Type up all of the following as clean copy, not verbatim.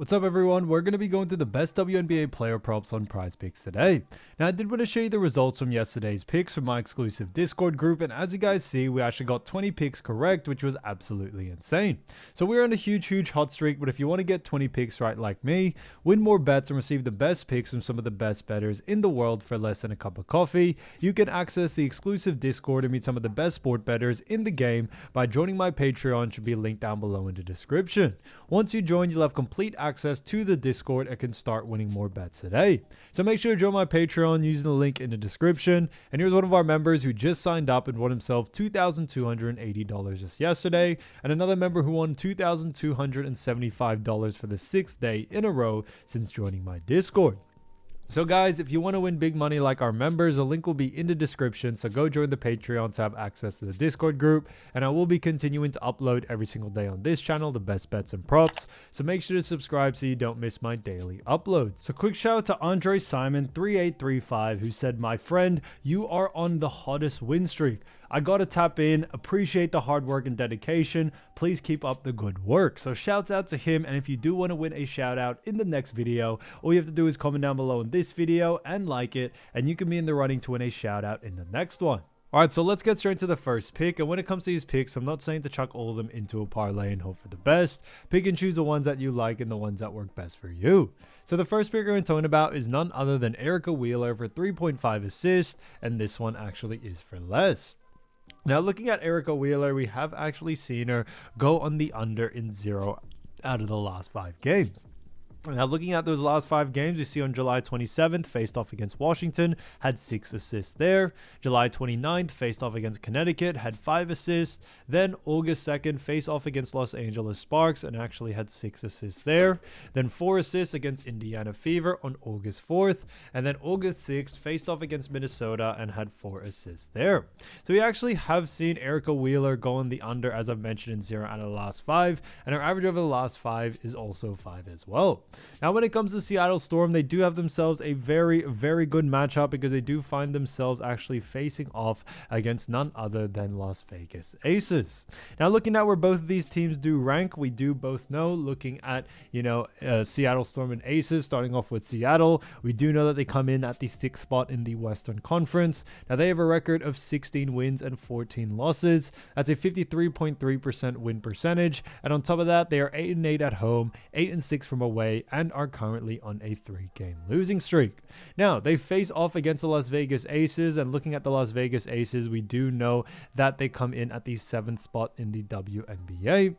What's up everyone, we're going to be going through the best WNBA player props on PrizePicks today. Now I did want to show you the results from yesterday's picks from my exclusive Discord group, and as you guys see, we actually got 20 picks correct, which was absolutely insane. So we're on a huge hot streak, but if you want to get 20 picks right like me, win more bets and receive the best picks from some of the best bettors in the world for less than a cup of coffee, you can access the exclusive Discord and meet some of the best sport bettors in the game by joining my Patreon, which should be linked down below in the description. Once you join, you'll have complete access to the Discord and can start winning more bets today. So make sure to join my Patreon using the link in the description. And here's one of our members who just signed up and won himself $2,280 just yesterday, and another member who won $2,275 for the 6th day in a row since joining my Discord. So guys, if you want to win big money like our members, a link will be in the description, so go join the Patreon to have access to the Discord group, and I will be continuing to upload every single day on this channel the best bets and props, so make sure to subscribe so you don't miss my daily uploads. So quick shout out to Andre Simon 3835 who said, "My friend, you are on the hottest win streak. I gotta tap in, appreciate the hard work and dedication. Please keep up the good work." So shouts out to him, and if you do want to win a shout out in the next video, all you have to do is comment down below in this video and like it, and you can be in the running to win a shout out in the next one. Alright, so let's get straight into the first pick, and when it comes to these picks, I'm not saying to chuck all of them into a parlay and hope for the best. Pick and choose the ones that you like and the ones that work best for you. So the first pick we're going to talk about is none other than Erica Wheeler for 3.5 assists, and this one actually is for less. Now, looking at Erica Wheeler, we have actually seen her go on the under in 0 out of the last 5 games. Now, looking at those last 5 games, we see on July 27th, faced off against Washington, had 6 assists there. July 29th, faced off against Connecticut, had 5 assists. Then August 2nd, faced off against Los Angeles Sparks and actually had 6 assists there. Then 4 assists against Indiana Fever on August 4th. And then August 6th, faced off against Minnesota and had 4 assists there. So we actually have seen Erica Wheeler go on the under, as I've mentioned, in 0 out of the last 5. And her average over the last 5 is also 5 as well. Now, when it comes to Seattle Storm, they do have themselves a very good matchup because they do find themselves actually facing off against none other than Las Vegas Aces. Now, looking at where both of these teams do rank, we do both know, looking at, Seattle Storm and Aces, starting off with Seattle, we do know that they come in at the 6th spot in the Western Conference. Now, they have a record of 16 wins and 14 losses. That's a 53.3% win percentage. And on top of that, they are 8-8 at home, 8-6 from away, and are currently on a 3-game losing streak. Now, they face off against the Las Vegas Aces, and looking at the Las Vegas Aces, we do know that they come in at the 7th spot in the WNBA.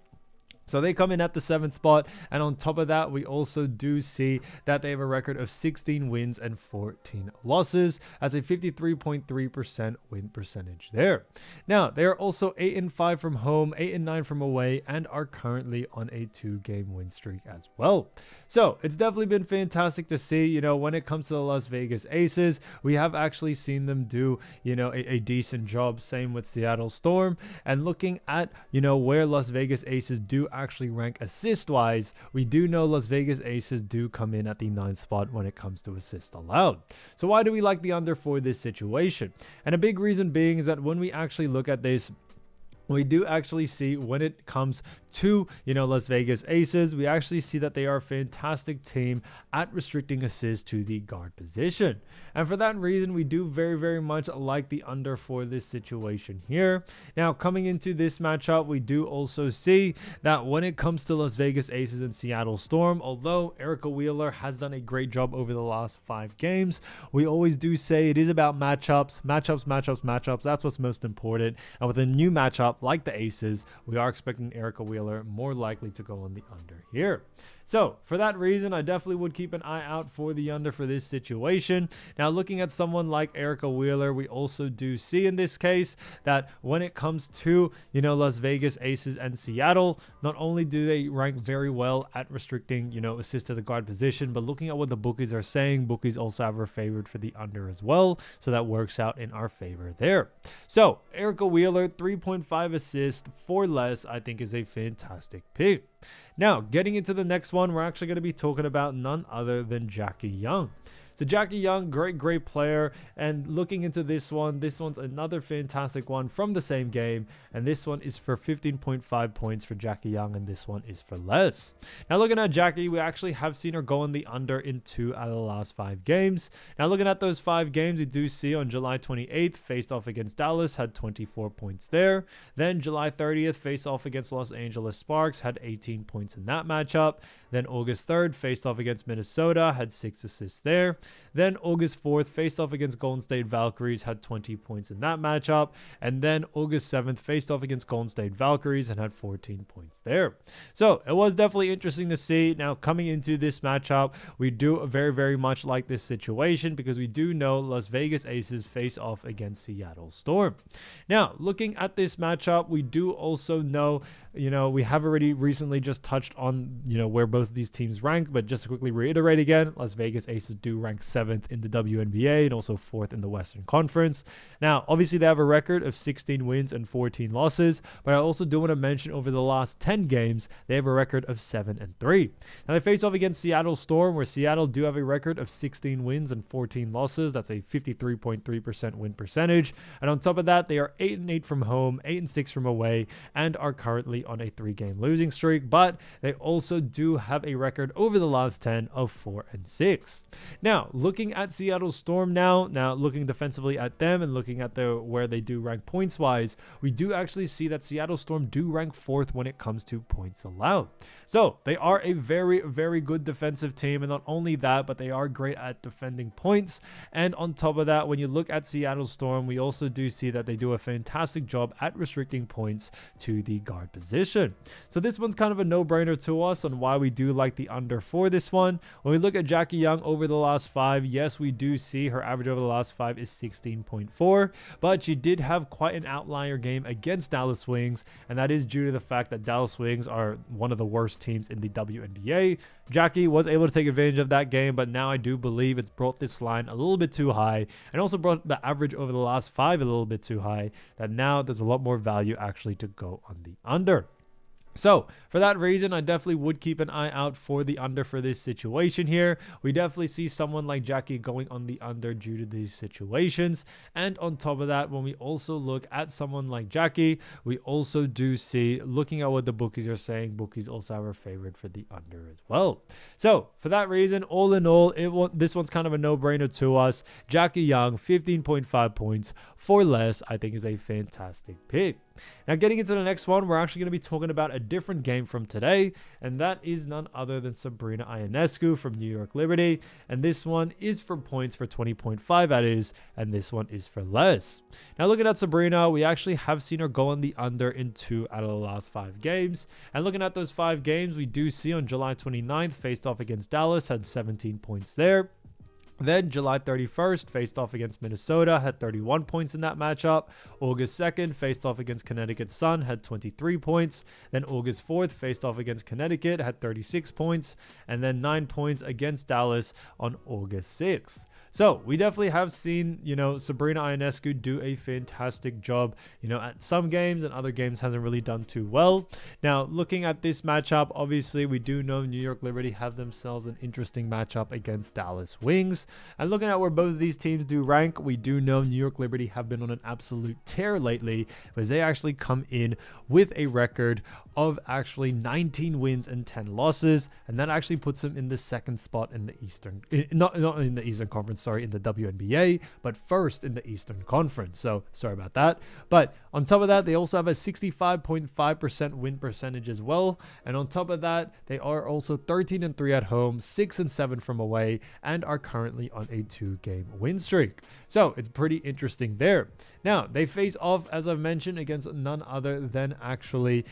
So they come in at the 7th spot, and on top of that, we also do see that they have a record of 16 wins and 14 losses. That's a 53.3% win percentage there. Now, they are also 8-5 from home, 8-9 from away, and are currently on a 2-game win streak as well. So it's definitely been fantastic to see, when it comes to the Las Vegas Aces, we have actually seen them do, a decent job. Same with Seattle Storm. And looking at, where Las Vegas Aces do actually rank assist wise, we do know Las Vegas Aces do come in at the 9th spot when it comes to assists allowed. So why do we like the under for this situation? And a big reason being is that when we actually look at this, we do actually see when it comes to, Las Vegas Aces, we actually see that they are a fantastic team at restricting assists to the guard position. And for that reason, we do very much like the under for this situation here. Now, coming into this matchup, we do also see that when it comes to Las Vegas Aces and Seattle Storm, although Erica Wheeler has done a great job over the last 5 games, we always do say it is about matchups. That's what's most important. And with a new matchup like the Aces, we are expecting Erica Wheeler more likely to go on the under here. So for that reason, I definitely would keep an eye out for the under for this situation. Now, looking at someone like Erica Wheeler, we also do see in this case that when it comes to, Las Vegas Aces and Seattle, not only do they rank very well at restricting, assists to the guard position, but looking at what the bookies are saying, bookies also have her favored for the under as well. So that works out in our favor there. So Erica Wheeler, 3.5 assists for less, I think is a fantastic pick. Now, getting into the next one, we're actually going to be talking about none other than Jackie Young. So Jackie Young, great player. And looking into this one's another fantastic one from the same game. And this one is for 15.5 points for Jackie Young, and this one is for less. Now looking at Jackie, we actually have seen her go on the under in 2 out of the last 5 games. Now looking at those 5 games, we do see on July 28th, faced off against Dallas, had 24 points there. Then July 30th, faced off against Los Angeles Sparks, had 18 points in that matchup. Then August 3rd, faced off against Minnesota, had 6 assists there. Then August 4th, faced off against Golden State Valkyries, had 20 points in that matchup. And then August 7th, faced off against Golden State Valkyries and had 14 points there. So it was definitely interesting to see. Now coming into this matchup, we do very much like this situation because we do know Las Vegas Aces face off against Seattle Storm. Now looking at this matchup, we do also know, we have already recently just touched on, where both of these teams rank, but just to quickly reiterate again, Las Vegas Aces do rank 7th in the WNBA and also 4th in the Western Conference. Now, obviously they have a record of 16 wins and 14 losses, but I also do want to mention over the last 10 games, they have a record of 7-3. Now they face off against Seattle Storm, where Seattle do have a record of 16 wins and 14 losses. That's a 53.3% win percentage. And on top of that, they are 8-8 from home, 8-6 from away, and are currently on a 3-game losing streak, but they also do have a record over the last 10 of 4-6. Now, looking at Seattle Storm now looking defensively at them and looking at where they do rank points wise, we do actually see that Seattle Storm do rank 4th when it comes to points allowed. So they are a very good defensive team, and not only that, but they are great at defending points. And on top of that, when you look at Seattle Storm, we also do see that they do a fantastic job at restricting points to the guard position. So this one's kind of a no-brainer to us on why we do like the under for this one. When we look at Jackie Young over the last 5, yes, we do see her average over the last 5 is 16.4, but she did have quite an outlier game against Dallas Wings, and that is due to the fact that Dallas Wings are one of the worst teams in the WNBA. Jackie was able to take advantage of that game, but now I do believe it's brought this line a little bit too high and also brought the average over the last 5 a little bit too high, that now there's a lot more value actually to go on the under. So for that reason, I definitely would keep an eye out for the under for this situation here. We definitely see someone like Jackie going on the under due to these situations. And on top of that, when we also look at someone like Jackie, we also do see, looking at what the bookies are saying, bookies also have her favorite for the under as well. So for that reason, all in all, this one's kind of a no-brainer to us. Jackie Young, 15.5 points for less, I think is a fantastic pick. Now getting into the next one, we're actually going to be talking about a different game from today, and that is none other than Sabrina Ionescu from New York Liberty, and this one is for points for 20.5 that is, and this one is for less. Now looking at Sabrina, we actually have seen her go on the under in 2 out of the last 5 games, and looking at those 5 games, we do see on July 29th, faced off against Dallas, had 17 points there. Then July 31st, faced off against Minnesota, had 31 points in that matchup. August 2nd, faced off against Connecticut Sun, had 23 points. Then August 4th, faced off against Connecticut, had 36 points. And then 9 points against Dallas on August 6th. So we definitely have seen, Sabrina Ionescu do a fantastic job, at some games, and other games hasn't really done too well. Now, looking at this matchup, obviously we do know New York Liberty have themselves an interesting matchup against Dallas Wings. And looking at where both of these teams do rank, we do know New York Liberty have been on an absolute tear lately, because they actually come in with a record of actually 19 wins and 10 losses, and that actually puts them in the second spot in the Eastern, not in the Eastern Conference, in the WNBA, but first in the Eastern Conference. So sorry about that. But on top of that, they also have a 65.5% win percentage as well. And on top of that, they are also 13-3 at home, 6-7 from away, and are currently on a 2-game win streak. So it's pretty interesting there. Now, they face off, as I've mentioned, against none other than actually,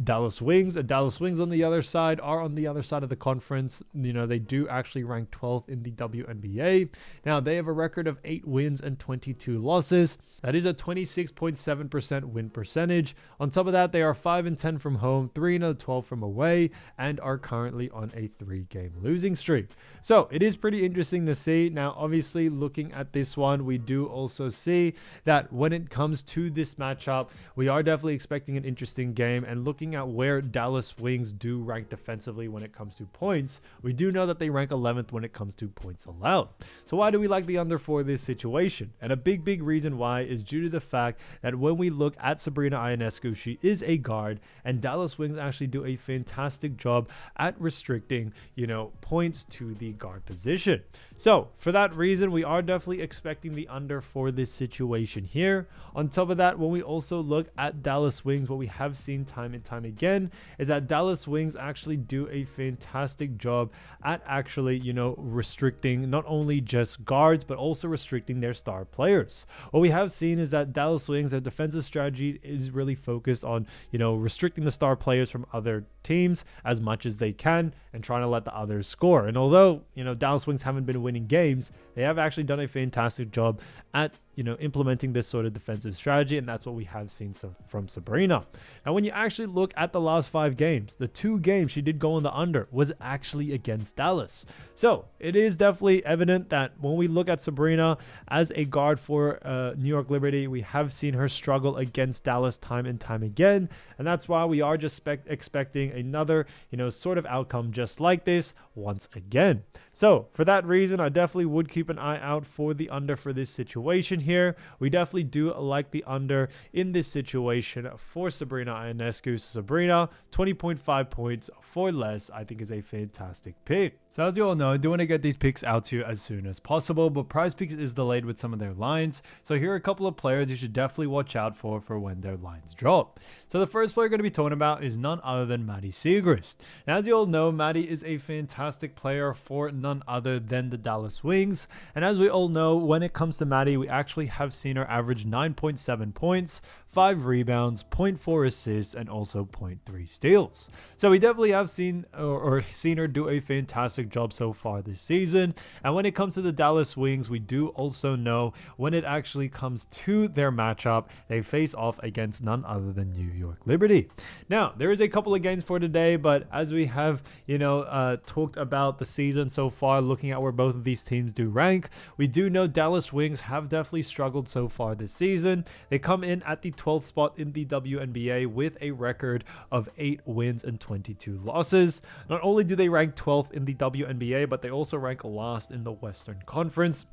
Dallas Wings. Dallas Wings on the other side are on the other side of the conference. They do actually rank 12th in the WNBA. Now, they have a record of 8 wins and 22 losses. That is a 26.7% win percentage. On top of that, they are 5-10 from home, 3-12 from away, and are currently on a 3-game losing streak. So it is pretty interesting to see. Now, obviously, looking at this one, we do also see that when it comes to this matchup, we are definitely expecting an interesting game. And looking at where Dallas Wings do rank defensively when it comes to points, we do know that they rank 11th when it comes to points allowed. So why do we like the under for this situation? And a big reason why is due to the fact that when we look at Sabrina Ionescu, she is a guard, and Dallas Wings actually do a fantastic job at restricting, points to the guard position. So for that reason, we are definitely expecting the under for this situation here. On top of that, when we also look at Dallas Wings, what we have seen time and time again is that Dallas Wings actually do a fantastic job at actually, restricting not only just guards, but also restricting their star players. What we have seen is that Dallas Wings, their defensive strategy is really focused on, restricting the star players from other teams as much as they can and trying to let the others score. And although, Dallas Wings haven't been winning games, they have actually done a fantastic job at implementing this sort of defensive strategy, and that's what we have seen from Sabrina. Now, when you actually look at the last 5 games, the 2 games she did go on the under was actually against Dallas. So it is definitely evident that when we look at Sabrina as a guard for New York Liberty, we have seen her struggle against Dallas time and time again, and that's why we are just expecting another, sort of outcome just like this once again. So for that reason, I definitely would keep an eye out for the under for this situation here. We definitely do like the under in this situation for Sabrina Ionescu. Sabrina, 20.5 points for less, I think is a fantastic pick. So as you all know, I do want to get these picks out to you as soon as possible, but PrizePicks is delayed with some of their lines. So here are a couple of players you should definitely watch out for when their lines drop. So the first player we're going to be talking about is none other than Maddie Seagris. Now, as you all know, Maddie is a fantastic player for none other than the Dallas Wings. And as we all know, when it comes to Maddie, we actually have seen her average 9.7 points, 5 rebounds, 0.4 assists, and also 0.3 steals. So we definitely have seen her do a fantastic job so far this season. And when it comes to the Dallas Wings, we do also know when it actually comes to their matchup, they face off against none other than New York Liberty. Now, there is a couple of games for today, but as we have, talked about the season so far, looking at where both of these teams do rank, we do know Dallas Wings have definitely struggled so far this season. They come in at the 12th spot in the WNBA with a record of 8 wins and 22 losses. Not only do they rank 12th in the WNBA, but they also rank last in the Western Conference,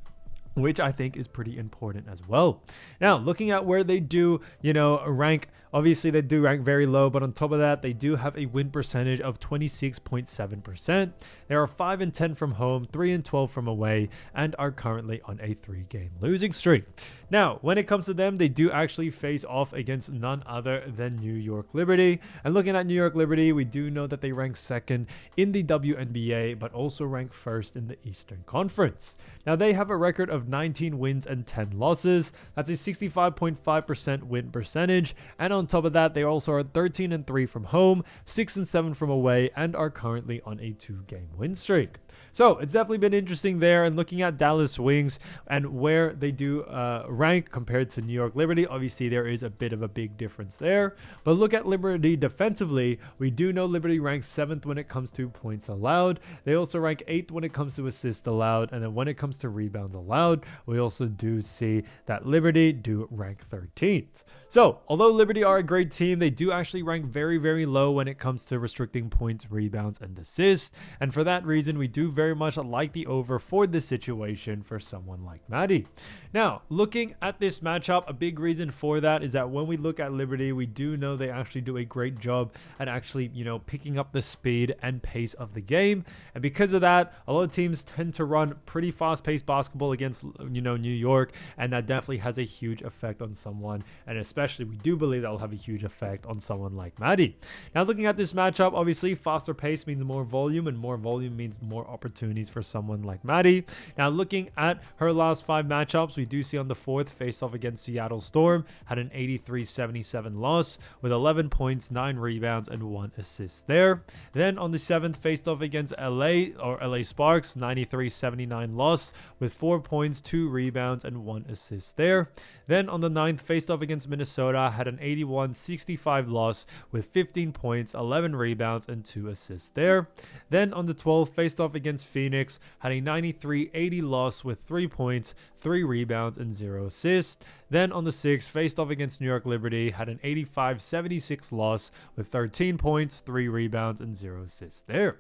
which I think is pretty important as well. Now, looking at where they do, rank, obviously they do rank very low, but on top of that, they do have a win percentage of 26.7%. They are 5-10 from home, 3-12 from away, and are currently on a 3-game losing streak. Now, when it comes to them, they do actually face off against none other than New York Liberty. And looking at New York Liberty, we do know that they rank 2nd in the WNBA, but also rank 1st in the Eastern Conference. Now, they have a record of 19 wins and 10 losses. That's a 65.5% win percentage. And on top of that, they also are 13-3 from home, 6-7 from away, and are currently on a 2-game win streak. So it's definitely been interesting there. And looking at Dallas Wings and where they do rank compared to New York Liberty, obviously there is a bit of a big difference there. But look at Liberty defensively. We do know Liberty ranks 7th when it comes to points allowed. They also rank 8th when it comes to assists allowed. And then when it comes to rebounds allowed, we also do see that Liberty do rank 13th. So, although Liberty are a great team, they do actually rank very low when it comes to restricting points, rebounds, and assists. And for that reason, we do very much like the over for this situation for someone like Maddie. Now, looking at this matchup, a big reason for that is that when we look at Liberty, we do know they actually do a great job at actually, picking up the speed and pace of the game. And because of that, a lot of teams tend to run pretty fast-paced basketball against, New York, and that definitely has a huge effect on someone, and especially especially we do believe that will have a huge effect on someone like Maddie. Now looking at this matchup, obviously faster pace means more volume, and more volume means more opportunities for someone like Maddie. Now looking at her last 5 matchups, we do see on the 4th faced off against Seattle Storm, had an 83-77 loss with 11 points, 9 rebounds, and 1 assist there. Then on the 7th faced off against LA Sparks, 93-79 loss with 4 points, 2 rebounds, and 1 assist there. Then on the 9th faced off against Minnesota, had an 81-65 loss with 15 points, 11 rebounds, and 2 assists there. Then on the 12th faced off against Phoenix, had a 93-80 loss with 3 points, 3 rebounds, and 0 assists. Then on the 6th faced off against New York Liberty, had an 85-76 loss with 13 points, 3 rebounds, and 0 assists there.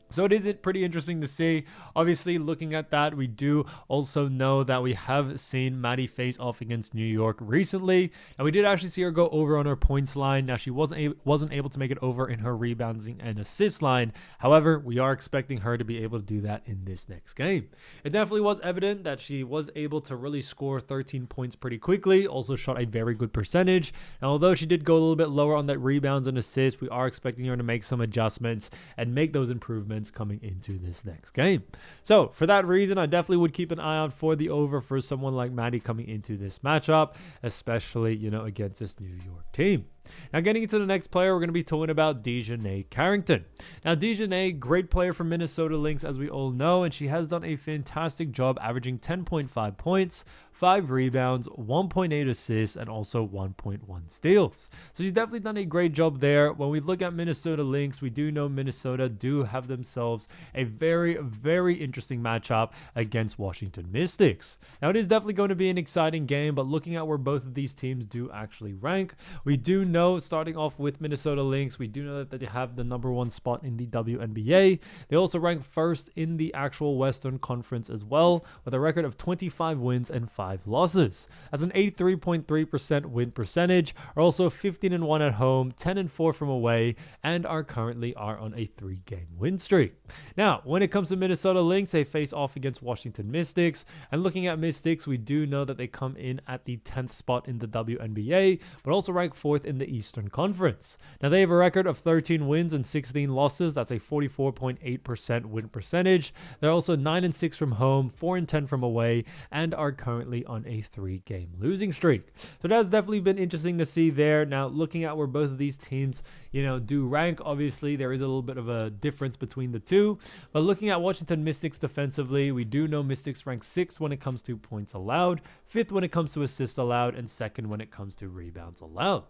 So it is pretty interesting to see. Obviously, looking at that, we do also know that we have seen Maddie face off against New York recently, and we did actually see her go over on her points line. Now, she wasn't able to make it over in her rebounding and assist line. However, we are expecting her to be able to do that in this next game. It definitely was evident that she was able to really score 13 points pretty quickly. Also shot a very good percentage. And although she did go a little bit lower on that rebounds and assists, we are expecting her to make some adjustments and make those improvements coming into this next game. So for that reason, I definitely would keep an eye out for the over for someone like Maddie coming into this matchup, especially, against this New York team. Now getting into the next player, we're going to be talking about Dane Carrington. Now Dane, great player from Minnesota Lynx, as we all know, and she has done a fantastic job averaging 10.5 points, 5 rebounds, 1.8 assists, and also 1.1 steals. So she's definitely done a great job there. When we look at Minnesota Lynx, we do know Minnesota do have themselves a very, very interesting matchup against Washington Mystics. Now it is definitely going to be an exciting game, but looking at where both of these teams do actually rank, we do know, starting off with Minnesota Lynx, we do know that they have the #1 spot in the WNBA. They also rank first in the actual Western Conference as well, with a record of 25 wins and 5 losses. As an 83.3% win percentage, are also 15-1 at home, 10-4 from away, and are currently on a 3-game win streak. Now, when it comes to Minnesota Lynx, they face off against Washington Mystics, and looking at Mystics, we do know that they come in at the 10th spot in the WNBA, but also rank 4th in the Eastern Conference. Now they have a record of 13 wins and 16 losses. That's a 44.8% win percentage. They're also 9-6 from home, 4-10 from away, and are currently on a 3-game losing streak. So that's definitely been interesting to see there. Now looking at where both of these teams, do rank, obviously there is a little bit of a difference between the two. But looking at Washington Mystics defensively, we do know Mystics rank 6th when it comes to points allowed, 5th when it comes to assists allowed, and 2nd when it comes to rebounds allowed.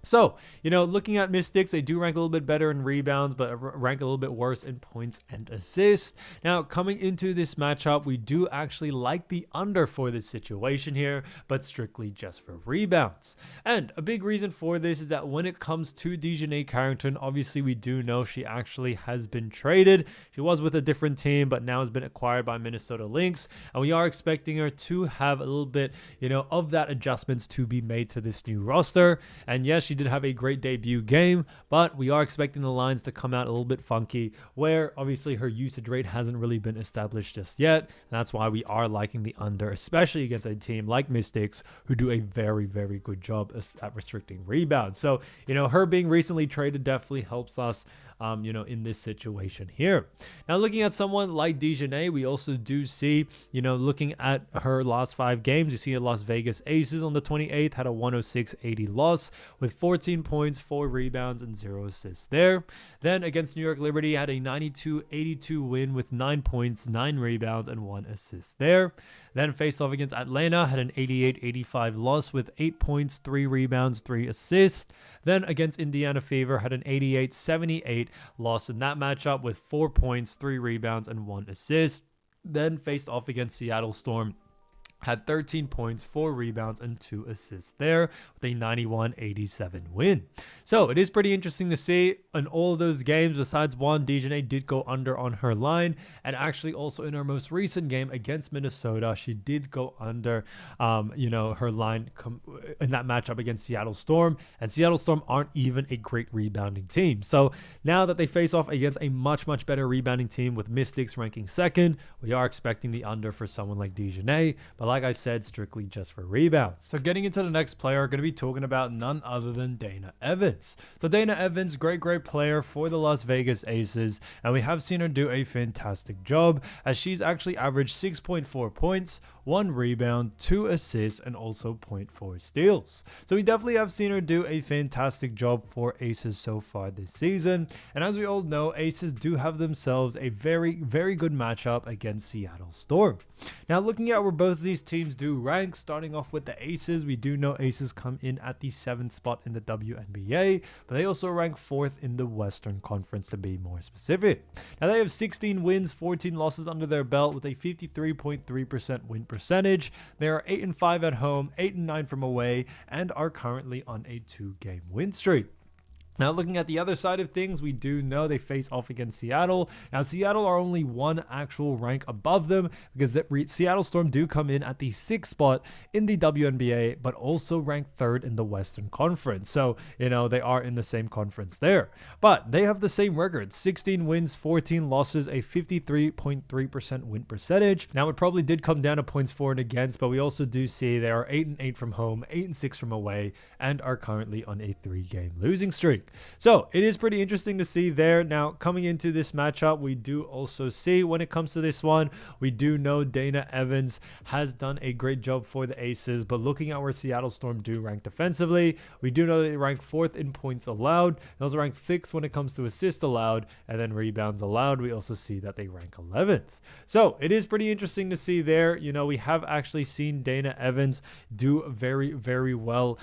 So, looking at Mystics, they do rank a little bit better in rebounds, but rank a little bit worse in points and assists. Now, coming into this matchup, we do actually like the under for this situation here, but strictly just for rebounds. And a big reason for this is that when it comes to Dane Carrington, obviously we do know she actually has been traded. She was with a different team, but now has been acquired by Minnesota Lynx, and we are expecting her to have a little bit, of that adjustments to be made to this new roster. And yes, she did have a great debut game, but we are expecting the lines to come out a little bit funky, where obviously her usage rate hasn't really been established just yet. And that's why we are liking the under, especially against a team like Mystics, who do a very, very good job at restricting rebounds. So, her being recently traded definitely helps us, in this situation here. Now, looking at someone like Dane, we also do see, looking at her last 5 games, you see a Las Vegas Aces on the 28th, had a 106-80 loss with 14 points, 4 rebounds, and 0 assists there. Then against New York Liberty, had a 92-82 win with 9 points, 9 rebounds, and 1 assist there. Then faced off against Atlanta, had an 88-85 loss with 8 points, 3 rebounds, 3 assists. Then against Indiana Fever, had an 88-78 loss in that matchup with 4 points, 3 rebounds, and 1 assist. Then faced off against Seattle Storm, had 13 points, 4 rebounds, and 2 assists there with a 91-87 win. So it is pretty interesting to see in all of those games, besides one, Dane did go under on her line. And actually also in her most recent game against Minnesota, she did go under, her line in that matchup against Seattle Storm. And Seattle Storm aren't even a great rebounding team. So now that they face off against a much, much better rebounding team with Mystics ranking 2nd, we are expecting the under for someone like Dane. But but like I said, strictly just for rebounds. So getting into the next player, we're going to be talking about none other than Dana Evans. So Dana Evans, great player for the Las Vegas Aces, and we have seen her do a fantastic job as she's actually averaged 6.4 points, 1 rebound, 2 assists, and also 0.4 steals. So we definitely have seen her do a fantastic job for Aces so far this season. And as we all know, Aces do have themselves a very good matchup against Seattle Storm. Now looking at where both of these teams do rank, starting off with the Aces, we do know Aces come in at the 7th spot in the WNBA, but they also rank 4th in the Western Conference to be more specific. Now they have 16 wins, 14 losses under their belt with a 53.3% win percentage. They are 8-5 at home, 8-9 from away, and are currently on a 2-game win streak. Now, looking at the other side of things, we do know they face off against Seattle. Now, Seattle are only one actual rank above them because the Seattle Storm do come in at the 6th spot in the WNBA, but also ranked 3rd in the Western Conference. So, they are in the same conference there. But they have the same record, 16 wins, 14 losses, a 53.3% win percentage. Now, it probably did come down to points for and against, but we also do see they are 8-8 from home, 8-6 from away, and are currently on a 3-game losing streak. So it is pretty interesting to see there. Now coming into this matchup, we do also see when it comes to this one, we do know Dana Evans has done a great job for the Aces, but looking at where Seattle Storm do rank defensively, we do know they rank 4th in points allowed. They also rank 6th when it comes to assists allowed, and then rebounds allowed. We also see that they rank 11th. So it is pretty interesting to see there. We have actually seen Dana Evans do very well,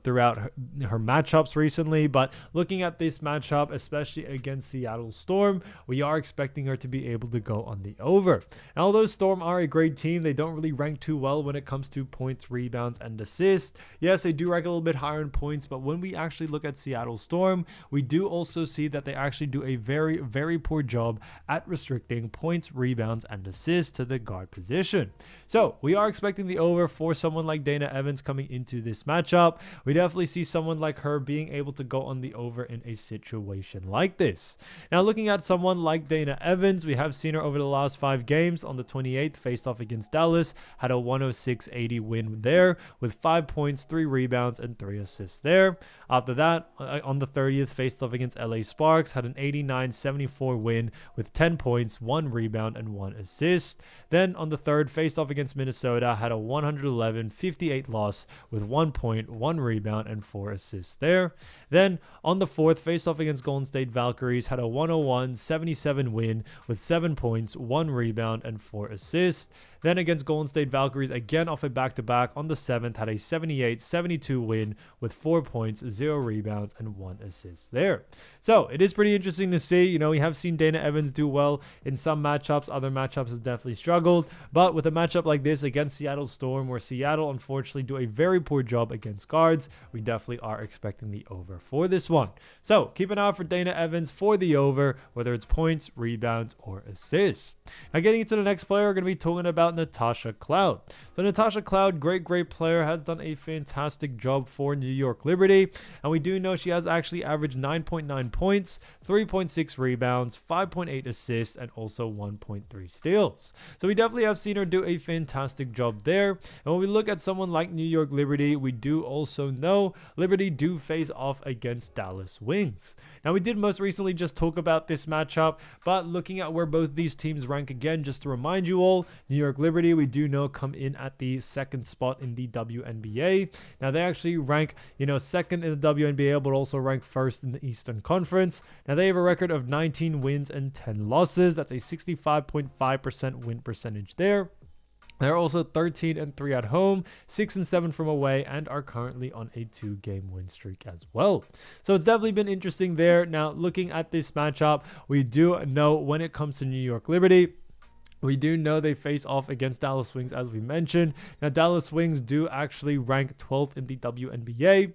throughout her matchups recently, but looking at this matchup, especially against Seattle Storm, we are expecting her to be able to go on the over. And although Storm are a great team, they don't really rank too well when it comes to points, rebounds, and assists. Yes, they do rank a little bit higher in points, but when we actually look at Seattle Storm, we do also see that they actually do a very poor job at restricting points, rebounds, and assists to the guard position. So we are expecting the over for someone like Dana Evans coming into this matchup. We definitely see someone like her being able to go on the over in a situation like this. Now looking at someone like Dana Evans, we have seen her over the last 5 games. On the 28th, faced off against Dallas, had a 106-80 win there with 5 points, 3 rebounds, and 3 assists there. After that, on the 30th, faced off against LA Sparks, had an 89-74 win with 10 points, 1 rebound, and 1 assist. Then on the 3rd, faced off against Minnesota, had a 111-58 loss with 1 point, 1 rebound, and 4 assists there. Then on the 4th, faced off against Golden State Valkyries, had a 101-77 win with 7 points, 1 rebound, and 4 assists. Then against Golden State Valkyries, again off a back-to-back on the 7th, had a 78-72 win with 4 points, 0 rebounds, and 1 assist there. So it is pretty interesting to see. We have seen Dana Evans do well in some matchups. Other matchups has definitely struggled. But with a matchup like this against Seattle Storm, where Seattle unfortunately do a very poor job against guards, we definitely are expecting the over for this one. So keep an eye out for Dana Evans for the over, whether it's points, rebounds, or assists. Now getting into the next player, we're going to be talking about Natasha Cloud. So Natasha Cloud, great player, has done a fantastic job for New York Liberty, and we do know she has actually averaged 9.9 points, 3.6 rebounds, 5.8 assists, and also 1.3 steals. So we definitely have seen her do a fantastic job there. And when we look at someone like New York Liberty, we do also know Liberty do face off against Dallas Wings. Now we did most recently just talk about this matchup, but looking at where both these teams rank again, just to remind you all, New York Liberty, we do know, come in at the 2nd spot in the WNBA. Now they actually rank, 2nd in the WNBA, but also rank 1st in the Eastern Conference. Now they have a record of 19 wins and 10 losses. That's a 65.5% win percentage there. They're also 13-3 at home, 6-7 from away, and are currently on a 2-game win streak as well. So it's definitely been interesting there. Now, looking at this matchup, we do know when it comes to New York Liberty, we do know they face off against Dallas Wings, as we mentioned. Now, Dallas Wings do actually rank 12th in the WNBA.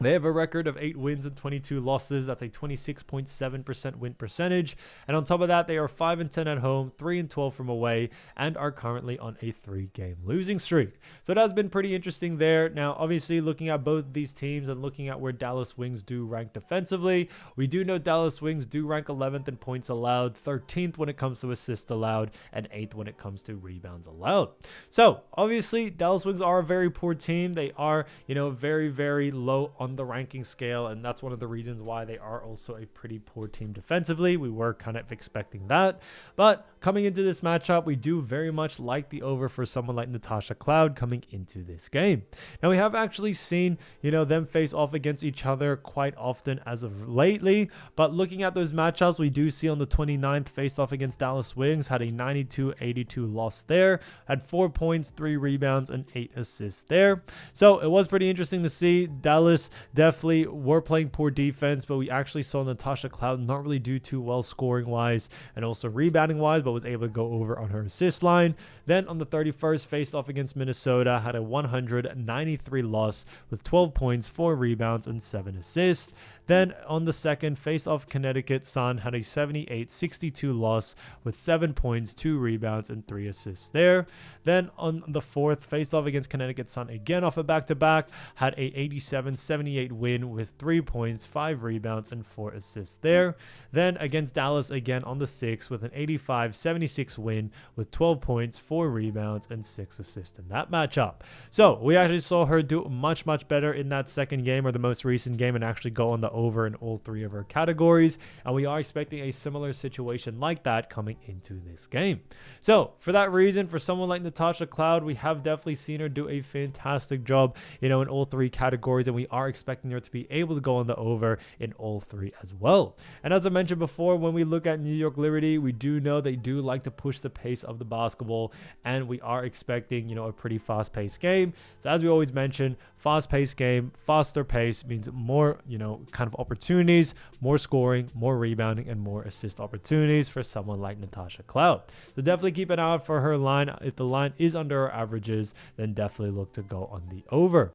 They have a record of 8 wins and 22 losses. That's a 26.7% win percentage. And on top of that, they are 5-10 at home, 3-12 from away, and are currently on a 3-game losing streak. So it has been pretty interesting there. Now, obviously, looking at both these teams and looking at where Dallas Wings do rank defensively, we do know Dallas Wings do rank 11th in points allowed, 13th when it comes to assists allowed, and 8th when it comes to rebounds allowed. So obviously, Dallas Wings are a very poor team. They are, very, very low on the ranking scale, and that's one of the reasons why they are also a pretty poor team defensively. We were kind of expecting that, but coming into this matchup, we do very much like the over for someone like Natasha Cloud coming into this game. Now, we have actually seen them face off against each other quite often as of lately, but looking at those matchups, we do see on the 29th faced off against Dallas Wings, had a 92-82 loss there, had 4 points, 3 rebounds, and 8 assists there. So it was pretty interesting to see. Dallas definitely were playing poor defense, but we actually saw Natasha Cloud not really do too well scoring wise and also rebounding wise, but was able to go over on her assist line. Then on the 31st, faced off against Minnesota, had a 193 loss with 12 points, 4 rebounds, and 7 assists. Then on the 2nd, faced off Connecticut Sun, had a 78-62 loss with 7 points, 2 rebounds, and 3 assists there. Then on the 4th, faced off against Connecticut Sun again off a back-to-back, had a 87-78 win with 3 points, 5 rebounds, and 4 assists there. Then against Dallas again on the 6th with an 85-76 win with 12 points, 4 rebounds, and 6 assists in that matchup. So we actually saw her do much, much better in that second game, or the most recent game, and actually go on the over in all 3 of her categories, and we are expecting a similar situation like that coming into this game. So for that reason, for someone like Natasha Cloud, we have definitely seen her do a fantastic job in all 3 categories, and we are expecting her to be able to go on the over in all 3 as well. And as I mentioned before, when we look at New York Liberty, we do know they do like to push the pace of the basketball, and we are expecting a pretty fast-paced game. So as we always mention, fast-paced game, faster pace means more kind of opportunities, more scoring, more rebounding, and more assist opportunities for someone like Natasha Cloud. So definitely keep an eye out for her line. If the line is under her averages, then definitely look to go on the over.